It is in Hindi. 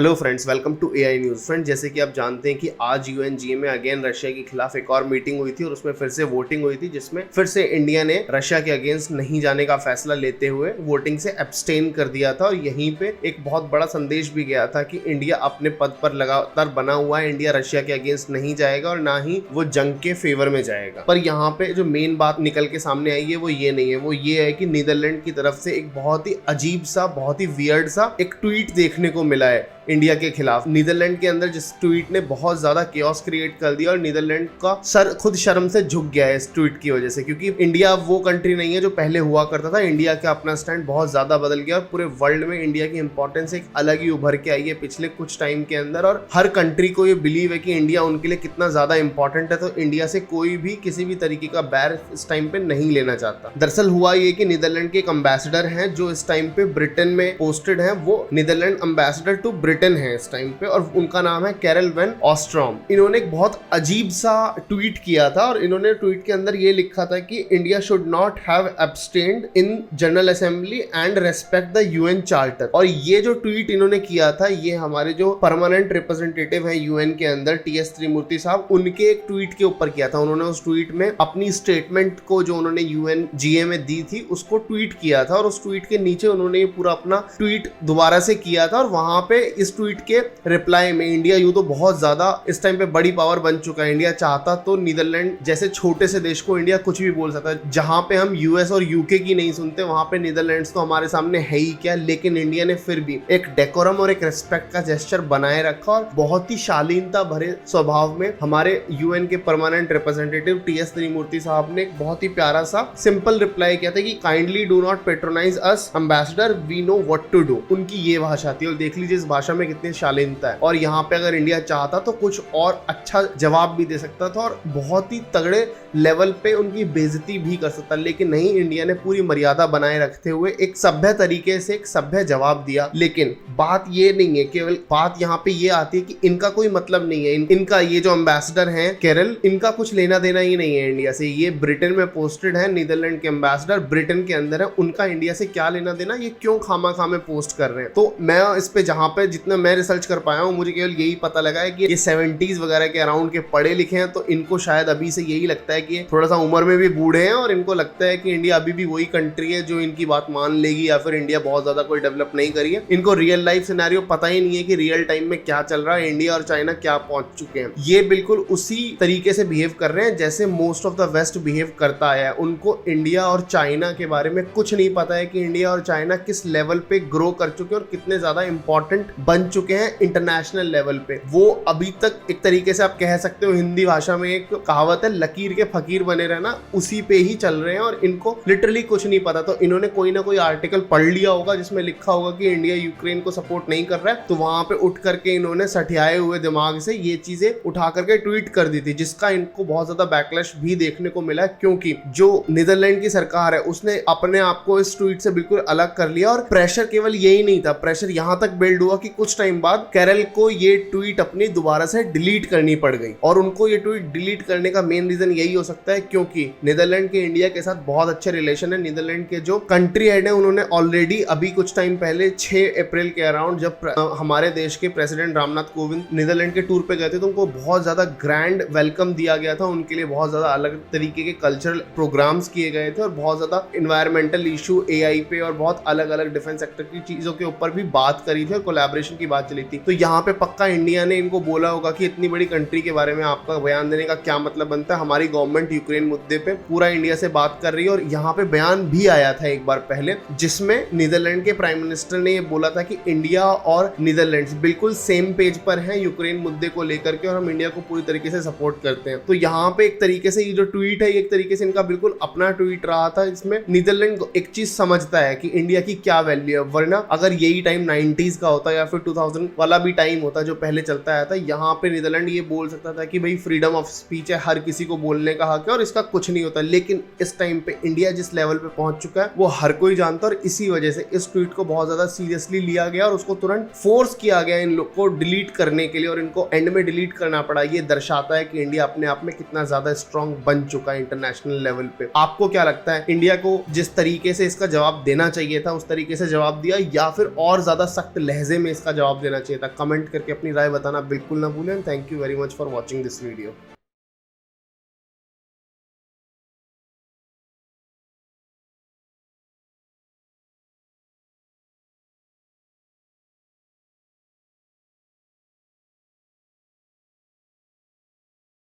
Hello friends, welcome to AI news. Friends, जैसे कि आप जानते हैं कि आज यूएनजीए में अगेन रशिया के खिलाफ एक और मीटिंग हुई थी और उसमें फिर से वोटिंग हुई थी, जिसमें फिर से इंडिया ने रशिया के अगेंस्ट नहीं जाने का फैसला लेते हुए वोटिंग से एब्सटेन कर दिया था। और यहीं पे एक बहुत बड़ा संदेश भी गया था कि इंडिया अपने पद पर लगातार बना हुआ है, इंडिया रशिया के अगेंस्ट नहीं जाएगा और ना ही वो जंग के फेवर में जाएगा। पर यहाँ पे जो मेन बात निकल के सामने आई है वो ये नहीं है, वो ये है कि नीदरलैंड की तरफ से एक बहुत ही अजीब सा, बहुत ही वियर्ड सा एक ट्वीट देखने को मिला है इंडिया के खिलाफ। नीदरलैंड के अंदर जिस ट्वीट ने बहुत ज्यादा केओस क्रिएट कर दिया और नीदरलैंड का सर खुद शर्म से झुक गया है इस ट्वीट की वजह से, क्योंकि इंडिया वो कंट्री नहीं है जो पहले हुआ करता था। इंडिया का अपना स्टैंड बहुत ज्यादा बदल गया और पूरे वर्ल्ड में इंडिया की इंपॉर्टेंस एक अलग ही उभर के आई है पिछले कुछ टाइम के अंदर। और हर कंट्री को ये बिलीव है कि इंडिया उनके लिए कितना ज्यादा इंपॉर्टेंट है, तो इंडिया से कोई भी किसी भी तरीके का बैर इस टाइम पे नहीं लेना चाहता। दरअसल हुआ ये कि नीदरलैंड के एक अम्बेसडर हैं जो इस टाइम पे ब्रिटेन में पोस्टेड है, वो नीदरलैंड अम्बेसडर टू ब्रिटेन है इस टाइम पे, और उनका नाम है कैरल वैन ऑस्ट्रॉम। इन्होंने एक बहुत अजीब सा ट्वीट किया था और इन्होंने ट्वीट के अंदर ये लिखा था कि India should not have abstained in General Assembly and respect the UN charter. और ये जो ट्वीट इन्होंने किया था, ये हमारे जो परमानेंट रिप्रेजेंटेटिव है यूएन के अंदर, टीएस त्रिमूर्ति साहब, उनके एक ट्वीट के ऊपर किया था। उन्होंने उस ट्वीट में अपनी स्टेटमेंट को जो उन्होंने यूएनजीए में दी थी उसको ट्वीट किया था और उस ट्वीट के नीचे उन्होंने ये पूरा अपना ट्वीट दोबारा से किया था। और वहां पे इस ट्वीट के रिप्लाई में इंडिया यूं तो बहुत ज्यादा इस टाइम पे बड़ी पावर बन चुका है, इंडिया चाहता तो नीदरलैंड जैसे छोटे से देश को इंडिया कुछ भी बोल सकता है। जहां पे हम यूएस और यूके की नहीं सुनते, वहां पे नीदरलैंड्स तो हमारे सामने है ही क्या। लेकिन इंडिया ने फिर भी एक डेकोरम और एक रेस्पेक्ट का जेस्चर बनाए रखा और बहुत ही शालीनता भरे स्वभाव में हमारे यूएन के परमानेंट रिप्रेजेंटेटिव टीएस त्रिमूर्ति साहब ने एक बहुत ही प्यारा सा सिंपल रिप्लाई किया था कि kindly do not patronise us ambassador, we know what to do. उनकी ये भाषा थी और देख लीजिए इस भाषा में कितनी शालीनता है। और यहाँ पे अगर इंडिया चाहता तो कुछ और अच्छा जवाब भी दे सकता था और बहुत ही तगड़े लेवल पे उनकी बेइज्जती भी कर सकता, लेकिन नहीं, इंडिया ने पूरी मर्यादा बनाए रखते हुए एक सभ्य तरीके से एक सभ्य जवाब दिया। लेकिन बात ये नहीं है, केवल बात यहाँ पे ये आती है कि इनका कोई मतलब नहीं है। इनका ये जो एम्बेसडर है कैरल, इनका कुछ लेना देना ही नहीं है इंडिया से। ये ब्रिटेन में पोस्टेड है, नीदरलैंड के एम्बेसडर ब्रिटेन के अंदर है, उनका इंडिया से क्या लेना देना, ये क्यों खामा में पोस्ट कर रहे हैं। तो मैं इस पे जहां पे जितना मैं रिसर्च कर पाया हूं, मुझे केवल यही पता लगा है कि ये 70s वगैरह के अराउंड के पढ़े लिखे हैं, तो इनको शायद अभी से यही लगता है कि थोड़ा सा उम्र में भी बूढ़े हैं और इनको लगता है कि इंडिया अभी भी वही कंट्री है जो इनकी बात मान लेगी, या फिर इंडिया बहुत ज्यादा कोई डेवलप नहीं करी है। इनको रियल लाइफ सिनेरियो पता ही नहीं है कि रियल टाइम में क्या चल रहा है, इंडिया और चाइना क्या पहुंच चुके हैं। ये बिल्कुल उसी तरीके से बिहेव कर रहे हैं जैसे most of the West behave करता है। उनको इंडिया और चाइना के बारे में कुछ नहीं पता है कि इंडिया और चाइना किस लेवल पे ग्रो कर चुके हैं और कितने ज्यादा इंपॉर्टेंट बन चुके हैं इंटरनेशनल लेवल पे। वो अभी तक एक तरीके से आप कह सकते हो, हिंदी भाषा में एक कहावत है, लकीर के फकीर बने रहना, उसी पे ही चल रहे हैं और इनको लिटरली कुछ नहीं पता। तो इन्होंने कोई ना कोई आर्टिकल पढ़ लिया होगा जिसमें लिखा होगा कि इंडिया यूक्रेन को सपोर्ट नहीं कर रहा है, तो वहां पे उठ करके इन्होंने सठियाए हुए दिमाग से ये चीजें उठा करके ट्वीट कर दी थी, जिसका इनको बहुत ज्यादा बैकलैश भी देखने को मिला, क्योंकि जो नीदरलैंड की सरकार है उसने अपने आप को इस ट्वीट से बिल्कुल अलग कर लिया। और प्रेशर केवल यही नहीं था, प्रेशर यहां तक बिल्ड हुआ कि कुछ टाइम बाद कैरल को ये ट्वीट अपनी दोबारा से डिलीट करनी पड़ गई। और उनको ये ट्वीट डिलीट करने का मेन रीजन यही हो सकता है क्योंकि नीदरलैंड के इंडिया के साथ बहुत अच्छे रिलेशन है। नीदरलैंड के जो कंट्री हेड है उन्होंने ऑलरेडी अभी कुछ टाइम पहले 6 अप्रैल के अराउंड जब हमारे देश के प्रेसिडेंट रामनाथ कोविंद नीदरलैंड के टूर पे गए थे, तो उनको बहुत ज्यादा ग्रैंड वेलकम दिया गया था। उनके लिए बहुत ज्यादा अलग तरीके के कल्चरल प्रोग्राम्स किए गए थे और बहुत ज्यादा इन्वायरमेंटल इशू, एआई पे और बहुत अलग अलग डिफेंस सेक्टर की चीजों के ऊपर भी बात करी थी और कोलैबोरेशन की बात चली थी। तो यहाँ पे पक्का इंडिया ने इनको बोला होगा कि इतनी बड़ी कंट्री के बारे में आपका बयान देने का क्या मतलब बनता है। हमारी गवर्नमेंट यूक्रेन मुद्दे पे पूरा इंडिया से बात कर रही है और यहाँ पे बयान भी आया था एक बार पहले, जिसमें नीदरलैंड के प्राइम मिनिस्टर ने ये बोला था कि इंडिया और नीदरलैंड्स बिल्कुल सेम पेज पर हैं यूक्रेन मुद्दे को लेकर के और हम इंडिया को पूरी तरीके से सपोर्ट करते हैं। तो यहाँ पे एक तरीके से ये जो ट्वीट है, एक तरीके से इनका बिल्कुल अपना ट्वीट रहा था। इसमें नीदरलैंड एक चीज समझता है कि इंडिया की क्या वैल्यू है, वरना अगर यही टाइम 90s का होता या फिर 2000 वाला भी टाइम होता जो पहले चलता आया था, यहाँ पे नीदरलैंड ये बोल सकता था कि भाई फ्रीडम ऑफ स्पीच है, हर किसी को बोलने का हक है और इसका कुछ नहीं होता। लेकिन इस टाइम पे इंडिया जिस लेवल पे पहुंच चुका है वो हर कोई जानता है और इसी वजह से इस ट्वीट को बहुत ज्यादा सीरियसली लिया गया और उसको तुरंत फोर्स किया गया इन लोग को डिलीट करने के लिए और इनको एंड में डिलीट करना पड़ा। ये दर्शाता है कि इंडिया अपने आप में कितना ज्यादा स्ट्रांग बन चुका है इंटरनेशनल लेवल पे। आपको क्या लगता है, इंडिया को जिस तरीके से इसका जवाब देना चाहिए था उस तरीके से जवाब दिया या फिर और ज्यादा सख्त लहजे में इसका इसका जवाब देना चाहिए था? कमेंट करके अपनी राय बताना बिल्कुल ना भूलें। Thank you very much for watching this video.